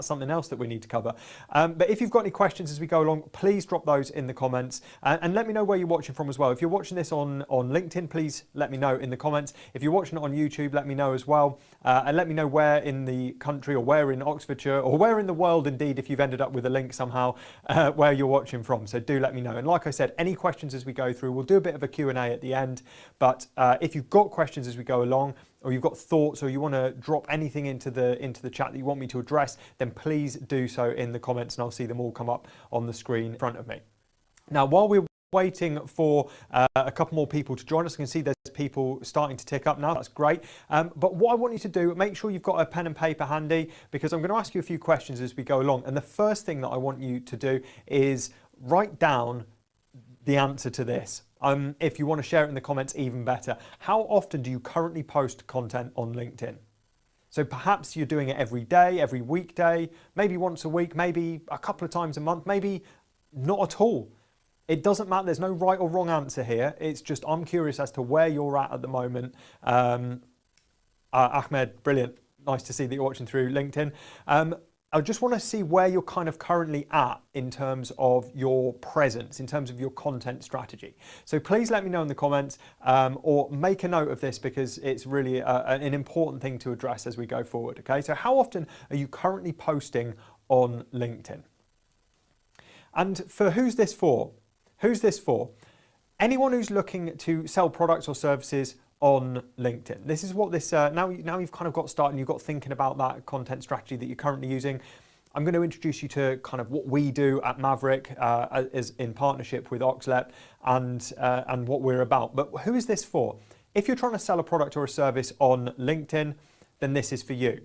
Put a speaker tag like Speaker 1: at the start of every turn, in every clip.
Speaker 1: something else that we need to cover. But if you've got any questions as we go along, please drop those in the comments and let me know where you're watching from as well. If you're watching this on LinkedIn, please let me know in the comments. If you're watching it on YouTube, let me know as well. And let me know where in the country or where in Oxfordshire or where in the world indeed, if you've ended up with a link somehow, where you're watching from. So do let me know. And like I said, any questions as we go through, we'll do a bit of a Q&A at the end. But if you've got questions as we go along, or you've got thoughts, or you want to drop anything into the chat that you want me to address, then please do so in the comments and I'll see them all come up on the screen in front of me. Now, while we're waiting for a couple more people to join us, you can see there's people starting to tick up now. That's great. But what I want you to do, make sure you've got a pen and paper handy, because I'm going to ask you a few questions as we go along. And the first thing that I want you to do is write down the answer to this. If you want to share it in the comments, even better. How often do you currently post content on LinkedIn? So perhaps you're doing it every day, every weekday, maybe once a week, maybe a couple of times a month, maybe not at all. It doesn't matter. There's no right or wrong answer here. It's just I'm curious as to where you're at the moment. Ahmed, brilliant. Nice to see that you're watching through LinkedIn. I just want to see where you're kind of currently at in terms of your presence, in terms of your content strategy. So please let me know in the comments or make a note of this, because it's really an important thing to address as we go forward. Okay, so how often are you currently posting on LinkedIn? And for who's this for? Who's this for? Anyone who's looking to sell products or services on LinkedIn. This is what this, now you've kind of got started and you've got thinking about that content strategy that you're currently using. I'm going to introduce you to kind of what we do at Maverick is in partnership with Oxlet and what we're about. But who is this for? If you're trying to sell a product or a service on LinkedIn, then this is for you.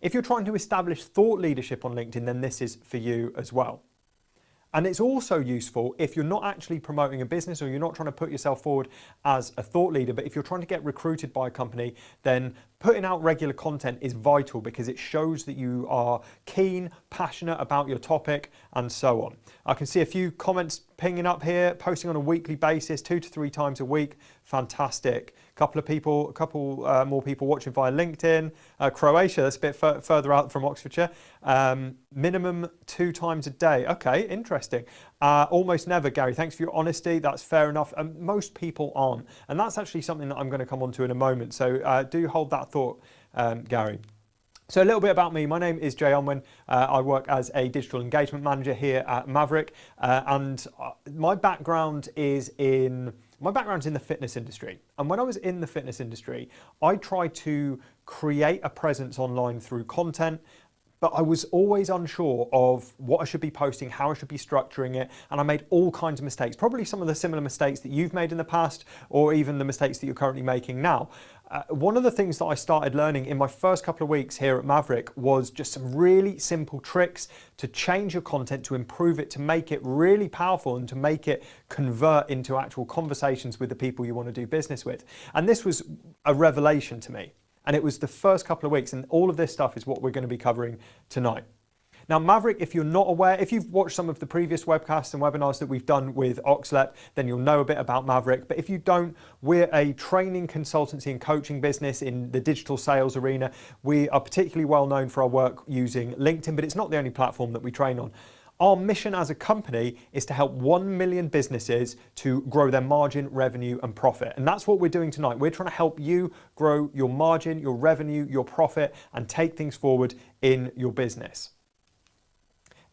Speaker 1: If you're trying to establish thought leadership on LinkedIn, then this is for you as well. And it's also useful if you're not actually promoting a business or you're not trying to put yourself forward as a thought leader, but if you're trying to get recruited by a company, then putting out regular content is vital, because it shows that you are keen, passionate about your topic, and so on. I can see a few comments pinging up here, posting on a weekly basis, 2 to 3 times a week. Fantastic. A couple more people watching via LinkedIn. Croatia, that's a bit further out from Oxfordshire. Minimum 2 times a day. Okay, interesting. Almost never, Gary. Thanks for your honesty. That's fair enough. Most people aren't. And that's actually something that I'm going to come on to in a moment. So do hold that thought, Gary. So a little bit about me. My name is Jay Unwin. I work as a digital engagement manager here at Maverick. And my background is in the fitness industry. And when I was in the fitness industry, I tried to create a presence online through content, but I was always unsure of what I should be posting, how I should be structuring it, and I made all kinds of mistakes, probably some of the similar mistakes that you've made in the past, or even the mistakes that you're currently making now. One of the things that I started learning in my first couple of weeks here at Maverick was just some really simple tricks to change your content, to improve it, to make it really powerful, and to make it convert into actual conversations with the people you want to do business with. And this was a revelation to me. And it was the first couple of weeks, and all of this stuff is what we're going to be covering tonight. Now, Maverick, if you're not aware, if you've watched some of the previous webcasts and webinars that we've done with Oxlet, then you'll know a bit about Maverick. But if you don't, we're a training, consultancy and coaching business in the digital sales arena. We are particularly well known for our work using LinkedIn, but it's not the only platform that we train on. Our mission as a company is to help 1 million businesses to grow their margin, revenue, and profit. And that's what we're doing tonight. We're trying to help you grow your margin, your revenue, your profit, and take things forward in your business.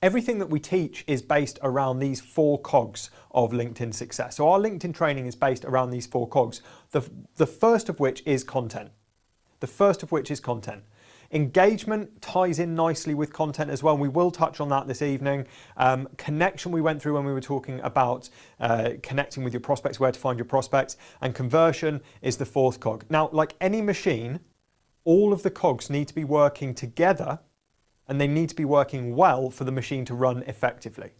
Speaker 1: Everything that we teach is based around these 4 cogs of LinkedIn success. So our LinkedIn training is based around these 4 cogs. The first of which is content. The first of which is content. Engagement ties in nicely with content as well. We will touch on that this evening. Connection we went through when we were talking about connecting with your prospects, where to find your prospects. And conversion is the 4th cog. Now, like any machine, all of the cogs need to be working together, and they need to be working well for the machine to run effectively.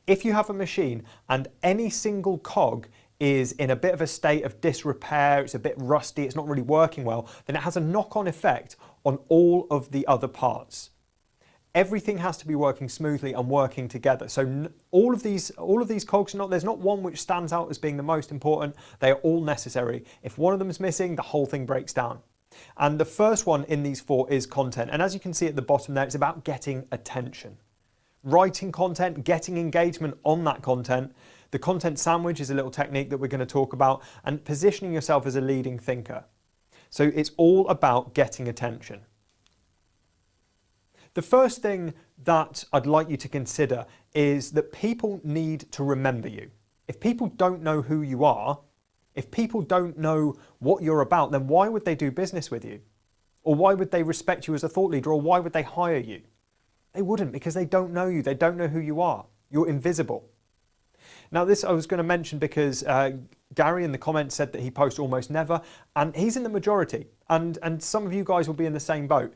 Speaker 1: If you have a machine and any single cog is in a bit of a state of disrepair, it's a bit rusty, it's not really working well, then it has a knock-on effect on all of the other parts. Everything has to be working smoothly and working together. So all of these cogs, there's not one which stands out as being the most important. They are all necessary. If one of them is missing, the whole thing breaks down. And the first one in these 4 is content. And as you can see at the bottom there, it's about getting attention. Writing content, getting engagement on that content. The content sandwich is a little technique that we're going to talk about, and positioning yourself as a leading thinker. So it's all about getting attention. The first thing that I'd like you to consider is that people need to remember you. If people don't know who you are, if people don't know what you're about, then why would they do business with you? Or why would they respect you as a thought leader? Or why would they hire you? They wouldn't, because they don't know you. They don't know who you are. You're invisible. Now, this I was going to mention because Gary in the comments said that he posts almost never, and he's in the majority. And some of you guys will be in the same boat.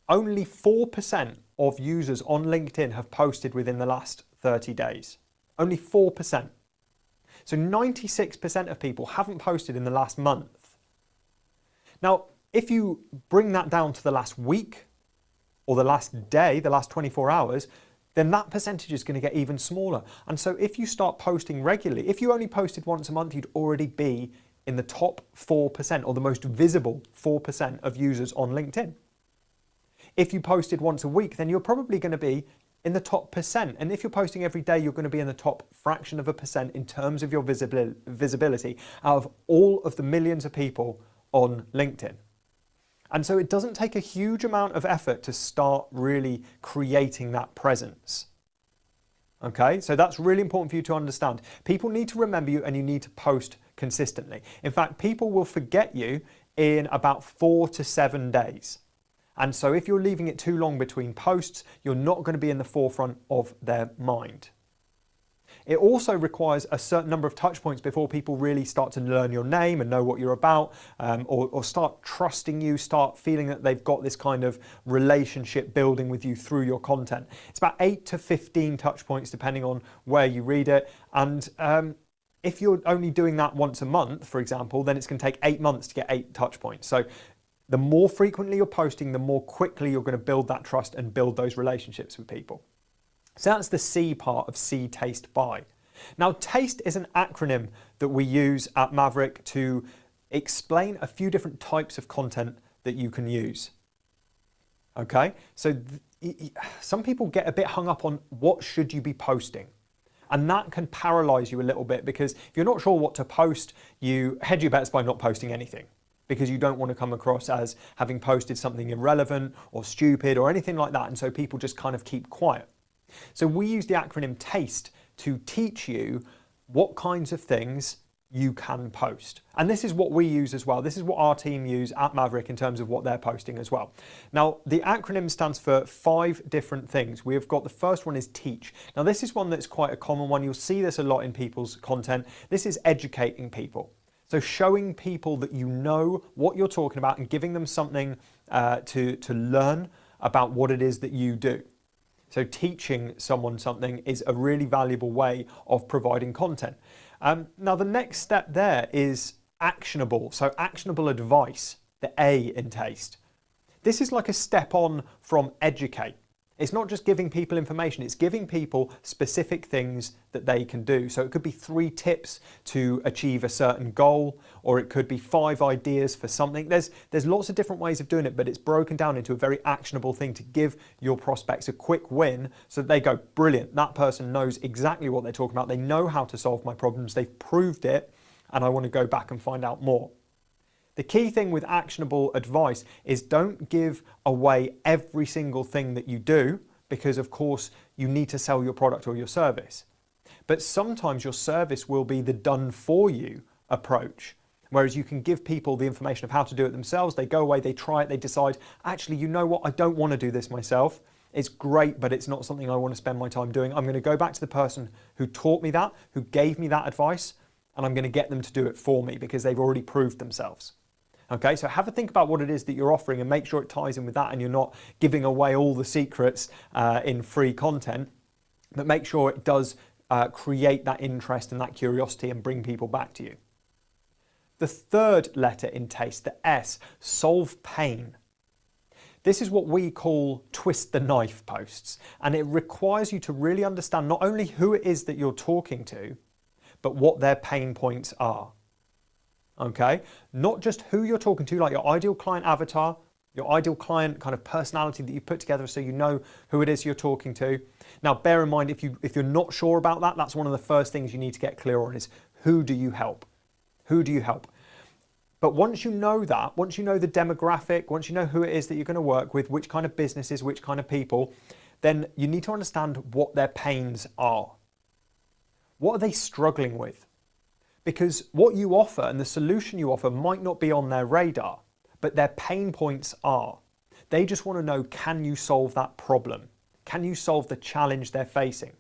Speaker 1: Only 4% of users on LinkedIn have posted within the last 30 days. Only 4%. So 96% of people haven't posted in the last month. Now, if you bring that down to the last week or the last day, the last 24 hours, then that percentage is going to get even smaller. And so if you start posting regularly, if you only posted once a month, you'd already be in the top 4% or the most visible 4% of users on LinkedIn. If you posted once a week, then you're probably going to be in the top percent. And if you're posting every day, you're going to be in the top fraction of a percent in terms of your visibility out of all of the millions of people on LinkedIn. And so it doesn't take a huge amount of effort to start really creating that presence. Okay, so that's really important for you to understand. People need to remember you, and you need to post consistently. In fact, people will forget you in about 4 to 7 days. And so if you're leaving it too long between posts, you're not going to be in the forefront of their mind. It also requires a certain number of touch points before people really start to learn your name and know what you're about, or start trusting you, start feeling that they've got this kind of relationship building with you through your content. It's about 8 to 15 touch points depending on where you read it. And if you're only doing that once a month, for example, then it's going to take 8 months to get 8 touch points. So the more frequently you're posting, the more quickly you're going to build that trust and build those relationships with people. So that's the C part of see, taste, buy. Now, TASTE is an acronym that we use at Maverick to explain a few different types of content that you can use. Okay, so some people get a bit hung up on what should you be posting. And that can paralyze you a little bit, because if you're not sure what to post, you hedge your bets by not posting anything, because you don't want to come across as having posted something irrelevant or stupid or anything like that. And so people just kind of keep quiet. So we use the acronym TASTE to teach you what kinds of things you can post. And this is what we use as well. This is what our team use at Maverick in terms of what they're posting as well. Now, the acronym stands for 5 different things. We have got the first one is teach. Now, this is one that's quite a common one. You'll see this a lot in people's content. This is educating people. So showing people that you know what you're talking about and giving them something to learn about what it is that you do. So teaching someone something is a really valuable way of providing content. Now the next step there is actionable. So actionable advice, the A in TASTE. This is like a step on from educate. It's not just giving people information, it's giving people specific things that they can do. So it could be 3 tips to achieve a certain goal, or it could be 5 ideas for something. There's lots of different ways of doing it, but it's broken down into a very actionable thing to give your prospects a quick win so that they go, brilliant, that person knows exactly what they're talking about. They know how to solve my problems. They've proved it, and I want to go back and find out more. The key thing with actionable advice is don't give away every single thing that you do, because of course you need to sell your product or your service. But sometimes your service will be the done for you approach, whereas you can give people the information of how to do it themselves. They go away, they try it, they decide, actually, you know what, I don't want to do this myself. It's great, but it's not something I want to spend my time doing. I'm going to go back to the person who taught me that, who gave me that advice, and I'm going to get them to do it for me because they've already proved themselves. Okay, so have a think about what it is that you're offering and make sure it ties in with that and you're not giving away all the secrets in free content, but make sure it does create that interest and that curiosity and bring people back to you. The third letter in TASTE, the S, solve pain. This is what we call twist the knife posts, and it requires you to really understand not only who it is that you're talking to, but what their pain points are. okay? Not just who you're talking to, like your ideal client avatar, your ideal client kind of personality that you put together so you know who it is you're talking to. Now, bear in mind, if you're not sure about that, that's one of the first things you need to get clear on is who do you help? Who do you help? But once you know that, once you know the demographic, once you know who it is that you're going to work with, which kind of businesses, which kind of people, then you need to understand what their pains are. What are they struggling with? Because what you offer and the solution you offer might not be on their radar, but their pain points are. They just want to know, can you solve that problem? Can you solve the challenge they're facing?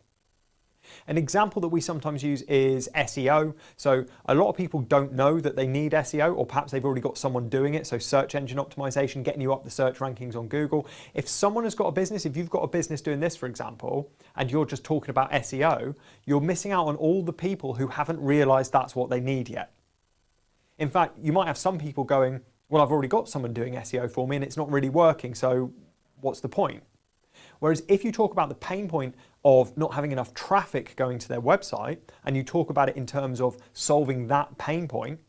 Speaker 1: An example that we sometimes use is SEO. So a lot of people don't know that they need SEO, or perhaps they've already got someone doing it. So search engine optimization, getting you up the search rankings on Google. If someone has got a business, if you've got a business doing this, for example, and you're just talking about SEO, you're missing out on all the people who haven't realized that's what they need yet. In fact, you might have some people going, well, I've already got someone doing SEO for me and it's not really working, so what's the point? Whereas if you talk about the pain point of not having enough traffic going to their website, and you talk about it in terms of solving that pain point,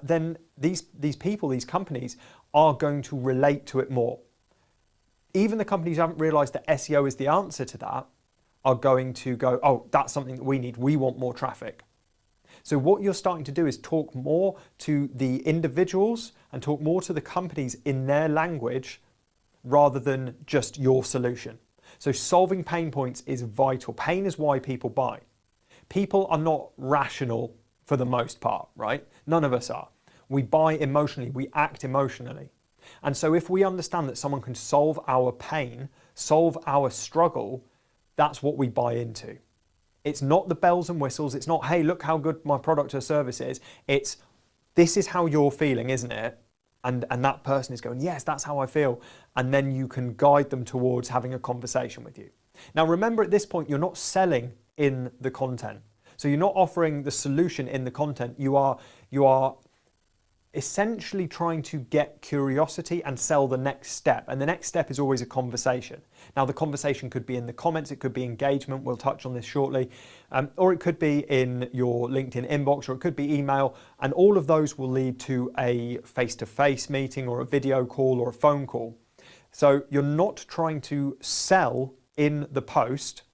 Speaker 1: then these people, these companies are going to relate to it more. Even the companies who haven't realized that SEO is the answer to that are going to go, oh, that's something that we need. We want more traffic. So what you're starting to do is talk more to the individuals and talk more to the companies in their language rather than just your solution. So solving pain points is vital. Pain is why people buy. People are not rational for the most part, right? None of us are. We buy emotionally, we act emotionally. And so if we understand that someone can solve our pain, solve our struggle, that's what we buy into. It's not the bells and whistles. It's not, hey, look how good my product or service is. It's, this is how you're feeling, isn't it? And that person is going, yes, that's how I feel. And then you can guide them towards having a conversation with you. Now, remember at this point, you're not selling in the content. So you're not offering the solution in the content. You are essentially trying to get curiosity and sell the next step. And the next step is always a conversation. Now, the conversation could be in the comments, it could be engagement, we'll touch on this shortly, or it could be in your LinkedIn inbox, or it could be email, and all of those will lead to a face-to-face meeting or a video call or a phone call. So you're not trying to sell in the post,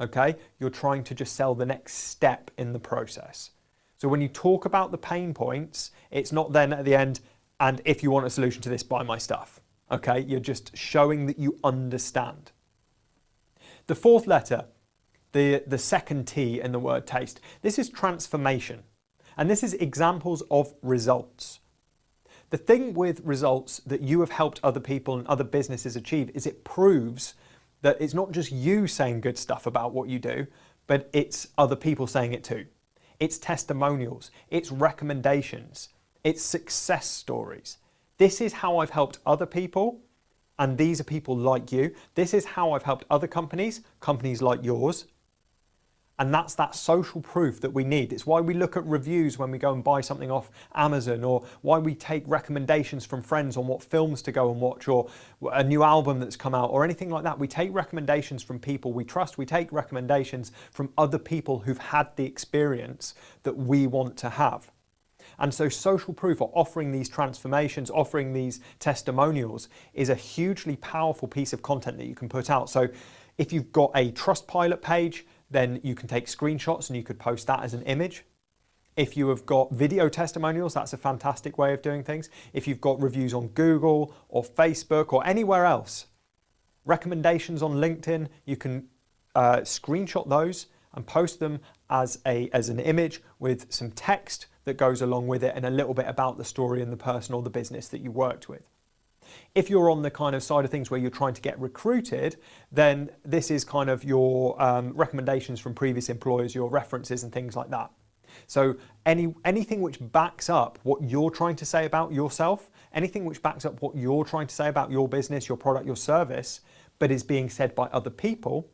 Speaker 1: okay? You're trying to just sell the next step in the process. So when you talk about the pain points, it's not then at the end, and if you want a solution to this, buy my stuff. Okay, you're just showing that you understand. The fourth letter, the second T in the word taste, this is transformation. And this is examples of results. The thing with results that you have helped other people and other businesses achieve is it proves that it's not just you saying good stuff about what you do, but it's other people saying it too. It's testimonials, it's recommendations, it's success stories. This is how I've helped other people, and these are people like you. This is how I've helped other companies, companies like yours. And that's that social proof that we need. It's why we look at reviews when we go and buy something off Amazon, or why we take recommendations from friends on what films to go and watch, or a new album that's come out, or anything like that. We take recommendations from people we trust. We take recommendations from other people who've had the experience that we want to have. And so social proof, or offering these transformations, offering these testimonials, is a hugely powerful piece of content that you can put out. So if you've got a Trustpilot page, then you can take screenshots and you could post that as an image. If you have got video testimonials, that's a fantastic way of doing things. If you've got reviews on Google or Facebook or anywhere else, recommendations on LinkedIn, you can screenshot those and post them as an image with some text that goes along with it and a little bit about the story and the person or the business that you worked with. If you're on the kind of side of things where you're trying to get recruited, then this is kind of your recommendations from previous employers, your references and things like that. So anything which backs up what you're trying to say about yourself, anything which backs up what you're trying to say about your business, your product, your service, but is being said by other people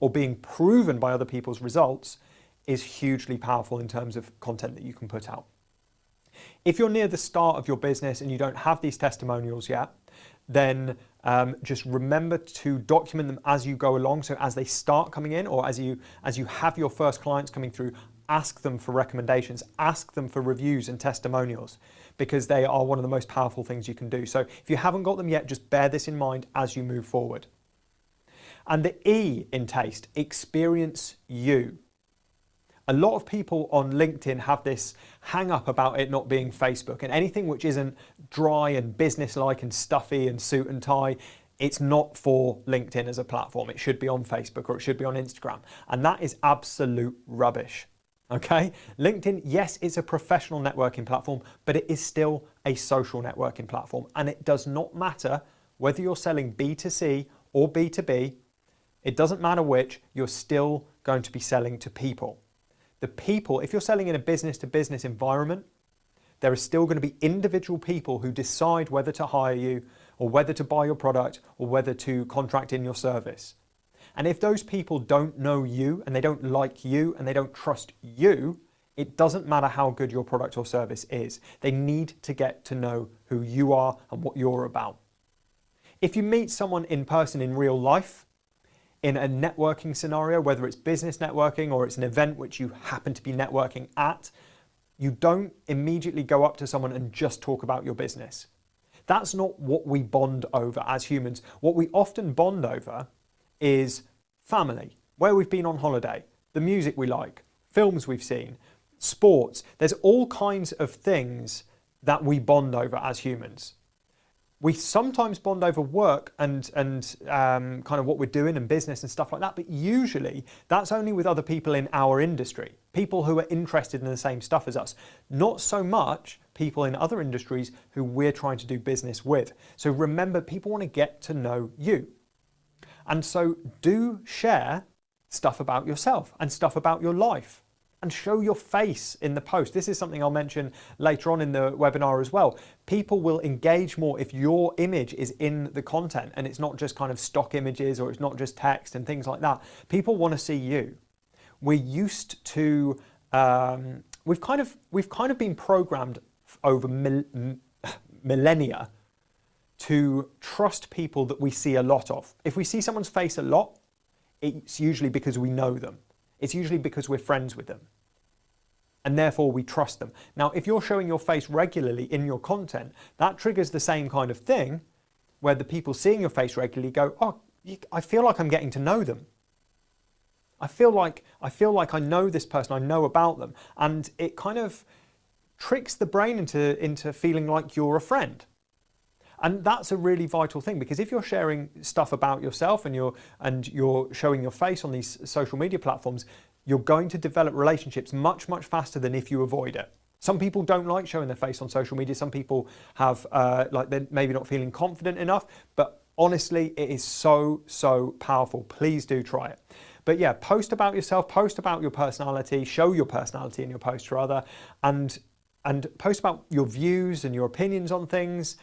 Speaker 1: or being proven by other people's results, is hugely powerful in terms of content that you can put out. If you're near the start of your business and you don't have these testimonials yet, then just remember to document them as you go along. So as they start coming in, or as you have your first clients coming through, ask them for recommendations, ask them for reviews and testimonials, because they are one of the most powerful things you can do. So if you haven't got them yet, just bear this in mind as you move forward. And the E in taste, experience you. A lot of people on LinkedIn have this hang up about it not being Facebook, and anything which isn't dry and business-like and stuffy and suit and tie, it's not for LinkedIn as a platform. It should be on Facebook or it should be on Instagram. And that is absolute rubbish. Okay? LinkedIn, yes, it's a professional networking platform, but it is still a social networking platform. And it does not matter whether you're selling B2C or B2B. It doesn't matter which, you're still going to be selling to people. The people, if you're selling in a business-to-business environment, there are still going to be individual people who decide whether to hire you or whether to buy your product or whether to contract in your service. And if those people don't know you and they don't like you and they don't trust you, it doesn't matter how good your product or service is. They need to get to know who you are and what you're about. If you meet someone in person in real life, in a networking scenario, whether it's business networking or it's an event which you happen to be networking at, you don't immediately go up to someone and just talk about your business. That's not what we bond over as humans. What we often bond over is family, where we've been on holiday, the music we like, films we've seen, sports. There's all kinds of things that we bond over as humans. We sometimes bond over work and kind of what we're doing in business and stuff like that, but usually that's only with other people in our industry, people who are interested in the same stuff as us, not so much people in other industries who we're trying to do business with. So remember, people want to get to know you. And so do share stuff about yourself and stuff about your life. And show your face in the post. This is something I'll mention later on in the webinar as well. People will engage more if your image is in the content and it's not just kind of stock images or it's not just text and things like that. People want to see you. We're used to, we've kind of been programmed over millennia to trust people that we see a lot of. If we see someone's face a lot, it's usually because we know them. It's usually because we're friends with them. And therefore we trust them. Now, if you're showing your face regularly in your content, that triggers the same kind of thing where the people seeing your face regularly go, oh, I feel like I'm getting to know them. I feel like I know this person, I know about them. And it kind of tricks the brain into feeling like you're a friend. And that's a really vital thing, because if you're sharing stuff about yourself and you're showing your face on these social media platforms, you're going to develop relationships much, much faster than if you avoid it. Some people don't like showing their face on social media. Some people have, like they're maybe not feeling confident enough, but honestly, it is so, so powerful. Please do try it. But yeah, post about yourself, post about your personality, show your personality in your post rather, and post about your views and your opinions on things.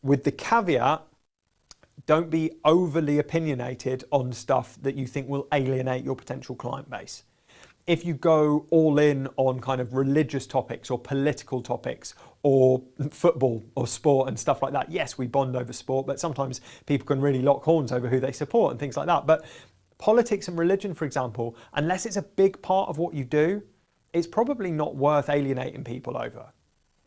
Speaker 1: With the caveat, don't be overly opinionated on stuff that you think will alienate your potential client base. If you go all in on kind of religious topics or political topics or football or sport and stuff like that, yes, we bond over sport, but sometimes people can really lock horns over who they support and things like that. But politics and religion, for example, unless it's a big part of what you do, it's probably not worth alienating people over.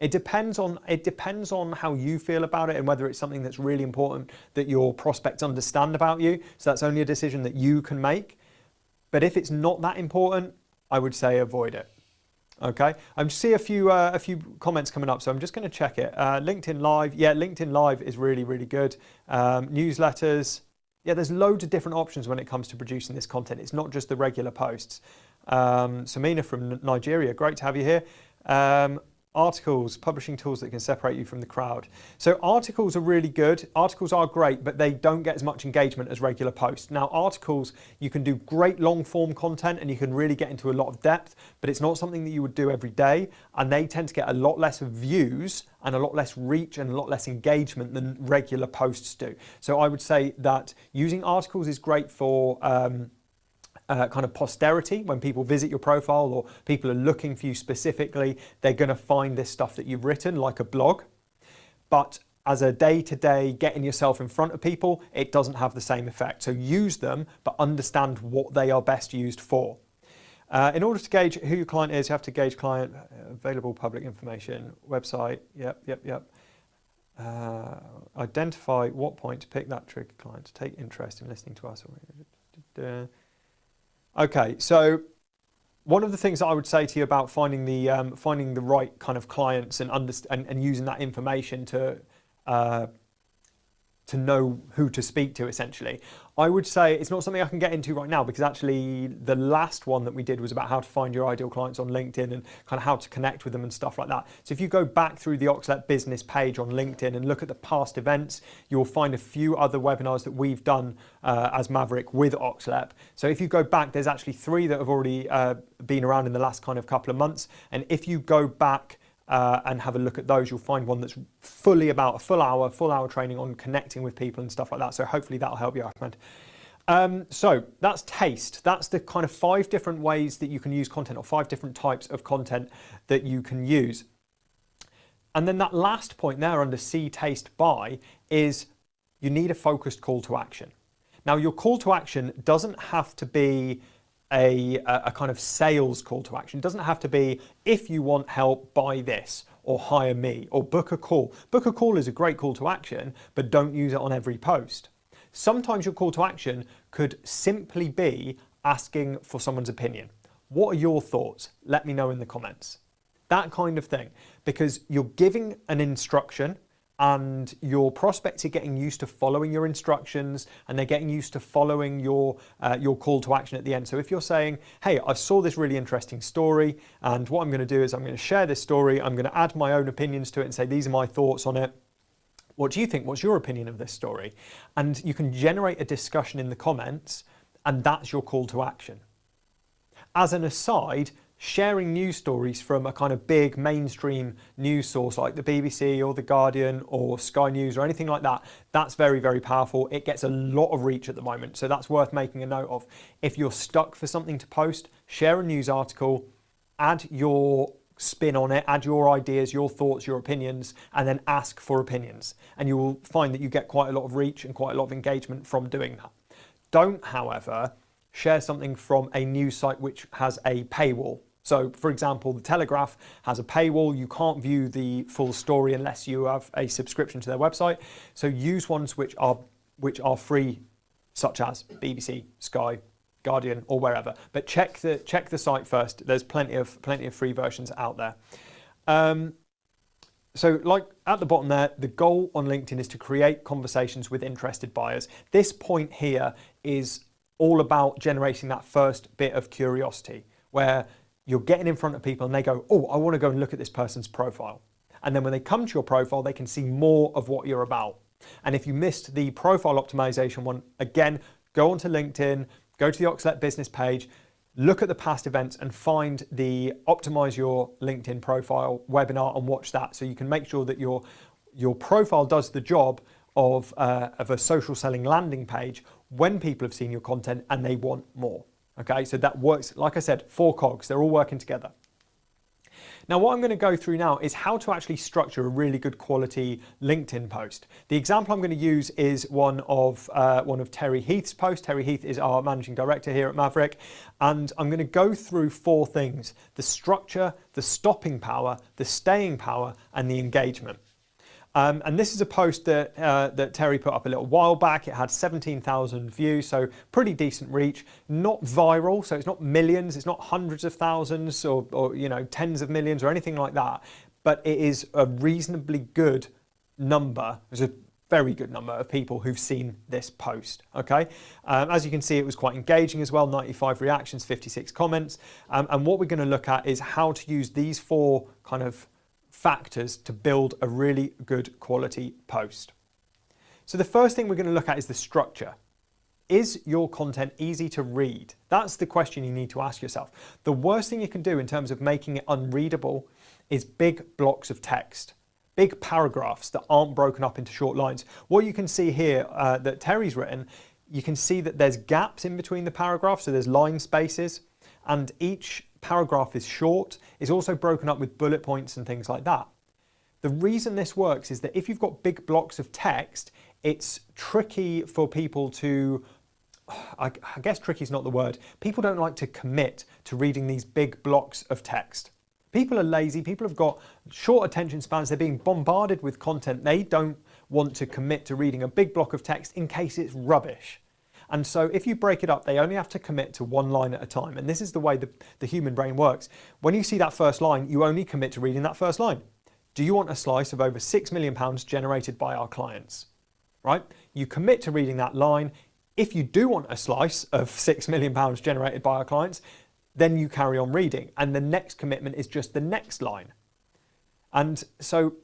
Speaker 1: It depends on how you feel about it and whether it's something that's really important that your prospects understand about you. So that's only a decision that you can make. But if it's not that important, I would say avoid it. Okay, I see a few comments coming up, so I'm just going to check it. LinkedIn Live, yeah, LinkedIn Live is really, really good. Newsletters, yeah, there's loads of different options when it comes to producing this content. It's not just the regular posts. Samina from Nigeria, great to have you here. Articles, publishing tools that can separate you from the crowd. So articles are really good. Articles are great, but they don't get as much engagement as regular posts. Now, articles, you can do great long form content and you can really get into a lot of depth, but it's not something that you would do every day. And they tend to get a lot less views and a lot less reach and a lot less engagement than regular posts do. So I would say that using articles is great for kind of posterity. When people visit your profile or people are looking for you specifically, they're going to find this stuff that you've written like a blog. But as a day-to-day getting yourself in front of people, it doesn't have the same effect. So use them, but understand what they are best used for. In order to gauge who your client is, you have to gauge client, available public information, website, yep. Identify what point to pick that trigger client to take interest in listening to us. Okay, so one of the things that I would say to you about finding the right kind of clients and using that information to know who to speak to, essentially, I would say it's not something I can get into right now, because actually the last one that we did was about how to find your ideal clients on LinkedIn and kind of how to connect with them and stuff like that. So if you go back through the Oxlet business page on LinkedIn and look at the past events, you'll find a few other webinars that we've done as Maverick with Oxlet. So if you go back, there's actually 3 that have already been around in the last kind of couple of months. And if you go back and have a look at those, you'll find one that's fully about a full hour training on connecting with people and stuff like that. So hopefully that'll help you, Ahmed. So that's taste. That's the kind of 5 different ways that you can use content, or 5 different types of content that you can use. And then that last point there under see, taste, buy is you need a focused call to action. Now, your call to action doesn't have to be a kind of sales call to action. It doesn't have to be, if you want help, buy this, or hire me, or book a call. Book a call is a great call to action, but don't use it on every post. Sometimes your call to action could simply be asking for someone's opinion. What are your thoughts? Let me know in the comments. That kind of thing, because you're giving an instruction, and your prospects are getting used to following your instructions, and they're getting used to following your call to action at the end. So if you're saying, hey, I saw this really interesting story, and what I'm going to do is I'm going to share this story, I'm going to add my own opinions to it and say, these are my thoughts on it. What do you think? What's your opinion of this story? And you can generate a discussion in the comments, and that's your call to action. As an aside, sharing news stories from a kind of big mainstream news source like the BBC or the Guardian or Sky News or anything like that, that's very, very powerful. It gets a lot of reach at the moment, so that's worth making a note of. If you're stuck for something to post, share a news article, add your spin on it, add your ideas, your thoughts, your opinions, and then ask for opinions. And you will find that you get quite a lot of reach and quite a lot of engagement from doing that. Don't, however, share something from a news site which has a paywall. So, for example, the Telegraph has a paywall. You can't view the full story unless you have a subscription to their website. So use ones which are free, such as BBC, Sky, Guardian, or wherever. But check the site first. There's plenty of free versions out there. So, like at the bottom there, the goal on LinkedIn is to create conversations with interested buyers. This point here is all about generating that first bit of curiosity, where you're getting in front of people and they go, oh, I want to go and look at this person's profile. And then when they come to your profile, they can see more of what you're about. And if you missed the profile optimization one, again, go onto LinkedIn, go to the Oxlet business page, look at the past events and find the Optimize Your LinkedIn Profile webinar and watch that, so you can make sure that your profile does the job of a social selling landing page when people have seen your content and they want more. Okay, so that works, like I said, 4 cogs, they're all working together. Now, what I'm going to go through now is how to actually structure a really good quality LinkedIn post. The example I'm going to use is one of Terry Heath's posts. Terry Heath is our managing director here at Maverick, and I'm going to go through 4 things: the structure, the stopping power, the staying power, and the engagement. And this is a post that Terry put up a little while back. It had 17,000 views, so pretty decent reach. Not viral, so it's not millions, it's not hundreds of thousands or you know, tens of millions or anything like that. But it is a reasonably good number. It's a very good number of people who've seen this post. Okay, as you can see, it was quite engaging as well. 95 reactions, 56 comments. And what we're going to look at is how to use these 4 kind of factors to build a really good quality post. So the first thing we're going to look at is the structure. Is your content easy to read? That's the question you need to ask yourself. The worst thing you can do in terms of making it unreadable is big blocks of text, big paragraphs that aren't broken up into short lines. What you can see here that Terry's written, you can see that there's gaps in between the paragraphs, so there's line spaces, and each paragraph is short, is also broken up with bullet points and things like that. The reason this works is that if you've got big blocks of text, it's tricky for people to I guess tricky is not the word. People don't like to commit to reading these big blocks of text. People are lazy, people have got short attention spans, they're being bombarded with content. They don't want to commit to reading a big block of text in case it's rubbish. And so if you break it up, they only have to commit to one line at a time. And this is the way the human brain works. When you see that first line, you only commit to reading that first line. Do you want a slice of over £6 million generated by our clients? Right? You commit to reading that line. If you do want a slice of £6 million generated by our clients, then you carry on reading. And the next commitment is just the next line. And so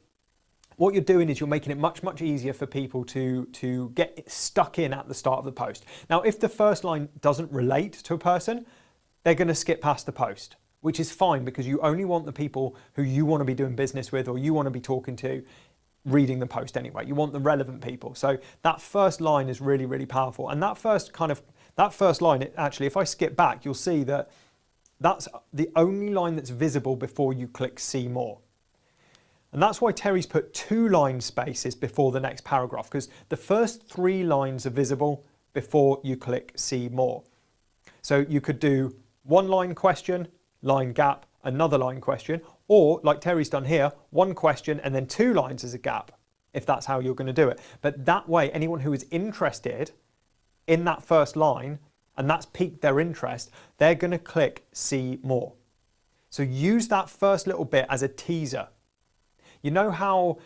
Speaker 1: what you're doing is you're making it much, much easier for people to get stuck in at the start of the post. Now, if the first line doesn't relate to a person, they're going to skip past the post, which is fine because you only want the people who you want to be doing business with or you want to be talking to reading the post anyway. You want the relevant people. So that first line is really, really powerful. And that first line, actually, if I skip back, you'll see that that's the only line that's visible before you click see more. And that's why Terry's put 2 line spaces before the next paragraph, because the first 3 lines are visible before you click see more. So you could do 1 line question, line gap, another line question, or like Terry's done here, 1 question and then 2 lines as a gap, if that's how you're going to do it. But that way, anyone who is interested in that first line and that's piqued their interest, they're going to click see more. So use that first little bit as a teaser. You know how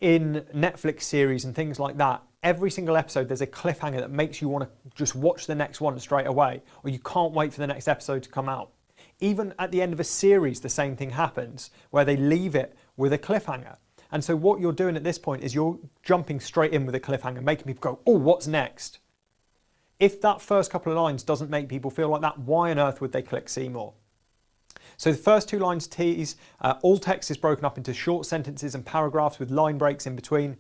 Speaker 1: in Netflix series and things like that, every single episode there's a cliffhanger that makes you want to just watch the next one straight away, or you can't wait for the next episode to come out. Even at the end of a series, the same thing happens, where they leave it with a cliffhanger. And so what you're doing at this point is you're jumping straight in with a cliffhanger, making people go, oh, what's next? If that first couple of lines doesn't make people feel like that, why on earth would they click see more? So the first 2 lines tease, all text is broken up into short sentences and paragraphs with line breaks in between.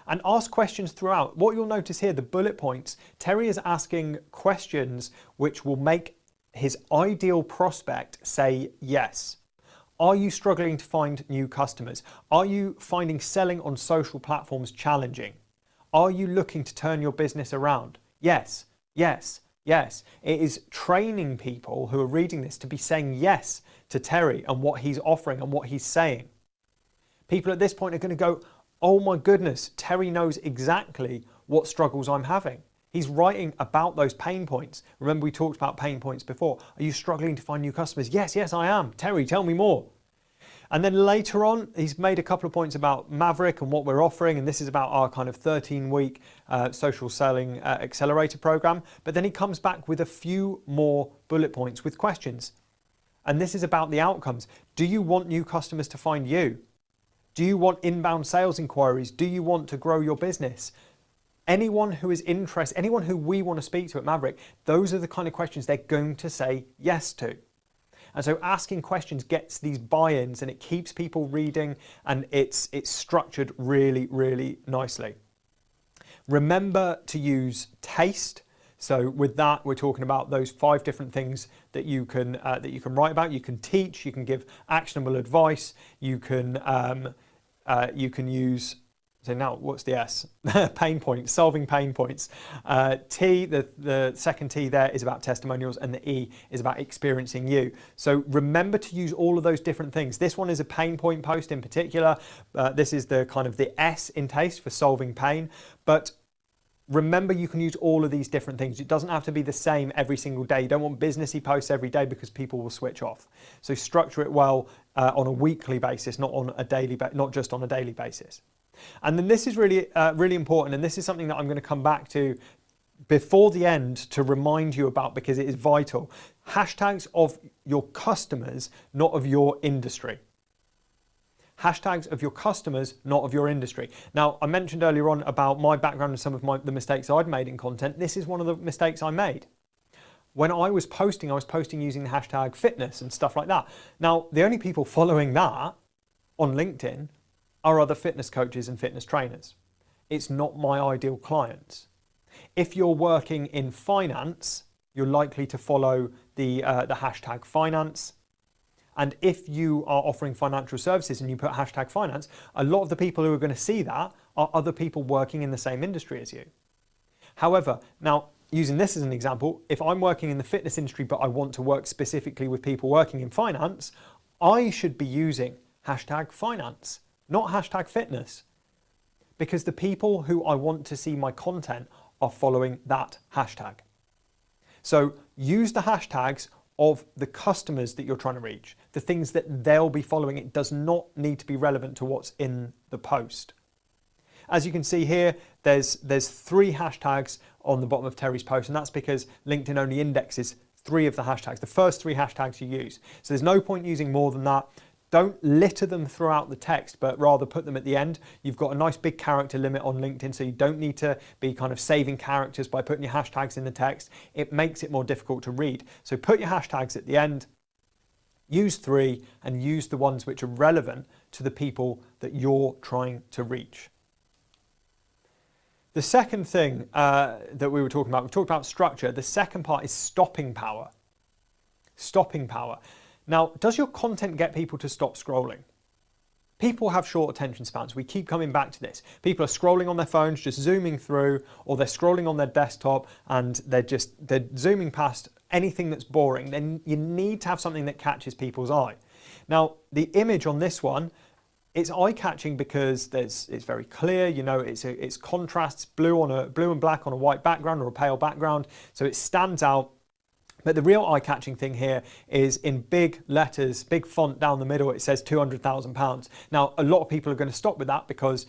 Speaker 1: And ask questions throughout. What you'll notice here, the bullet points, Terry is asking questions which will make his ideal prospect say yes. Are you struggling to find new customers? Are you finding selling on social platforms challenging? Are you looking to turn your business around? Yes, yes, yes. It is training people who are reading this to be saying yes to Terry and what he's offering and what he's saying. People at this point are going to go, oh my goodness, Terry knows exactly what struggles I'm having. He's writing about those pain points. Remember we talked about pain points before. Are you struggling to find new customers? Yes, yes, I am. Terry, tell me more. And then later on, he's made a couple of points about Maverick and what we're offering. And this is about our kind of 13-week social selling accelerator program. But then he comes back with a few more bullet points with questions. And this is about the outcomes. Do you want new customers to find you? Do you want inbound sales inquiries? Do you want to grow your business? Anyone who is interested, anyone who we want to speak to at Maverick, those are the kind of questions they're going to say yes to. And so asking questions gets these buy-ins and it keeps people reading, and it's structured really, really nicely. Remember to use taste. So with that, we're talking about those 5 different things that you can write about. You can teach, you can give actionable advice, you can use. So now, what's the S? Pain points, solving pain points. T, the second T there is about testimonials, and the E is about experiencing you. So remember to use all of those different things. This one is a pain point post in particular. This is the kind of the S in taste for solving pain. But remember, you can use all of these different things. It doesn't have to be the same every single day. You don't want businessy posts every day because people will switch off. So structure it well on a weekly basis, not just on a daily basis. And then this is really, really important, and this is something that I'm going to come back to before the end to remind you about because it is vital. Hashtags of your customers, not of your industry. Hashtags of your customers, not of your industry. Now, I mentioned earlier on about my background and some of the mistakes I'd made in content. This is one of the mistakes I made. When I was posting using the hashtag fitness and stuff like that. Now, the only people following that on LinkedIn are other fitness coaches and fitness trainers. It's not my ideal clients. If you're working in finance, you're likely to follow the hashtag finance. And if you are offering financial services and you put hashtag finance, a lot of the people who are going to see that are other people working in the same industry as you. However, now using this as an example, if I'm working in the fitness industry, but I want to work specifically with people working in finance, I should be using hashtag finance, not hashtag fitness, because the people who I want to see my content are following that hashtag. So use the hashtags of the customers that you're trying to reach, the things that they'll be following. It does not need to be relevant to what's in the post. As you can see here, there's 3 hashtags on the bottom of Terry's post, and that's because LinkedIn only indexes 3 of the hashtags, the first 3 hashtags you use. So there's no point using more than that. Don't litter them throughout the text, but rather put them at the end. You've got a nice big character limit on LinkedIn, so you don't need to be kind of saving characters by putting your hashtags in the text. It makes it more difficult to read. So put your hashtags at the end, use 3, and use the ones which are relevant to the people that you're trying to reach. The second thing that we were talking about, we've talked about structure. The second part is stopping power. Stopping power. Now, does your content get people to stop scrolling? People have short attention spans. We keep coming back to this. People are scrolling on their phones, just zooming through, or they're scrolling on their desktop and they're zooming past anything that's boring. Then you need to have something that catches people's eye. Now, the image on this one, it's eye-catching because it's very clear, you know, it's contrasts, blue and black on a white background or a pale background, so it stands out. But the real eye-catching thing here is in big letters, big font down the middle, it says £200,000. Now, a lot of people are going to stop with that because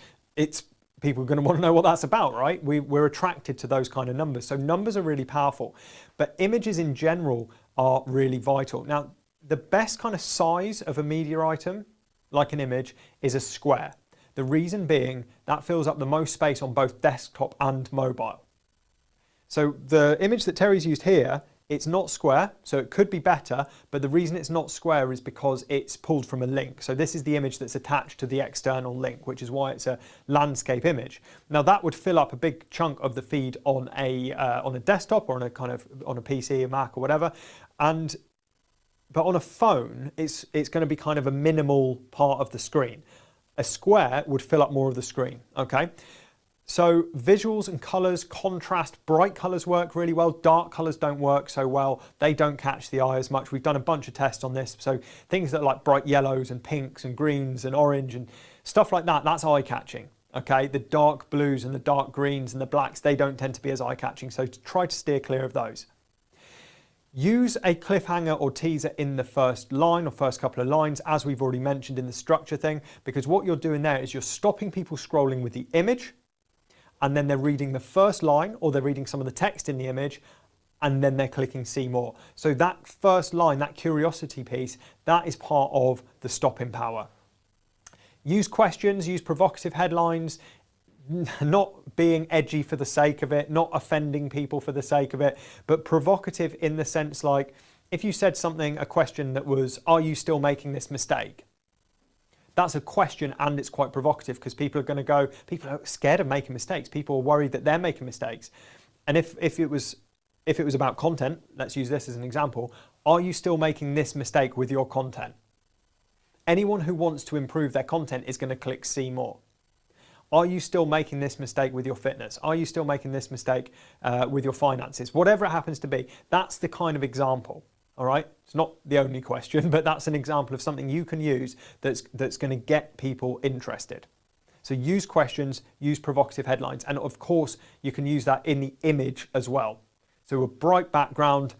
Speaker 1: people are going to want to know what that's about, right? We're attracted to those kind of numbers. So numbers are really powerful, but images in general are really vital. Now, the best kind of size of a media item, like an image, is a square. The reason being that fills up the most space on both desktop and mobile. So the image that Terry's used here, it's not square, so it could be better, but the reason it's not square is because it's pulled from a link. So this is the image that's attached to the external link, which is why it's a landscape image. Now that would fill up a big chunk of the feed on a desktop or on a PC, a Mac or whatever, but on a phone, it's going to be kind of a minimal part of the screen. A square would fill up more of the screen, okay? So visuals and colors, contrast, bright colors work really well. Dark colors don't work so well. They don't catch the eye as much. We've done a bunch of tests on this. So things that are like bright yellows and pinks and greens and orange and stuff like that, that's eye-catching, okay? The dark blues and the dark greens and the blacks, they don't tend to be as eye-catching. So try to steer clear of those. Use a cliffhanger or teaser in the first line or first couple of lines, as we've already mentioned in the structure thing, because what you're doing there is you're stopping people scrolling with the image, and then they're reading the first line or they're reading some of the text in the image, and then they're clicking see more. So that first line, that curiosity piece, that is part of the stopping power. Use questions, use provocative headlines, not being edgy for the sake of it, not offending people for the sake of it, but provocative in the sense like, if you said something, a question that was, are you still making this mistake? That's a question and it's quite provocative because people are going to go, people are scared of making mistakes. People are worried that they're making mistakes. And if it was about content, let's use this as an example, are you still making this mistake with your content? Anyone who wants to improve their content is going to click see more. Are you still making this mistake with your fitness? Are you still making this mistake with your finances? Whatever it happens to be, that's the kind of example, all right? It's not the only question, but that's an example of something you can use that's going to get people interested. So use questions, use provocative headlines, and of course, you can use that in the image as well. So a bright background,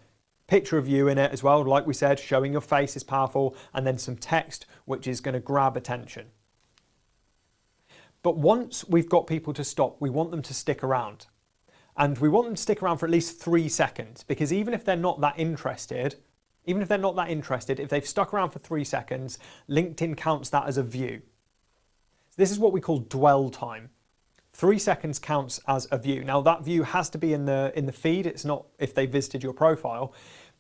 Speaker 1: picture of you in it as well, like we said, showing your face is powerful, and then some text, which is going to grab attention. But once we've got people to stop, we want them to stick around. And we want them to stick around for at least 3 seconds, because even if they're not that interested, if they've stuck around for 3 seconds, LinkedIn counts that as a view. So this is what we call dwell time. 3 seconds counts as a view. Now that view has to be in the feed. It's not if they visited your profile.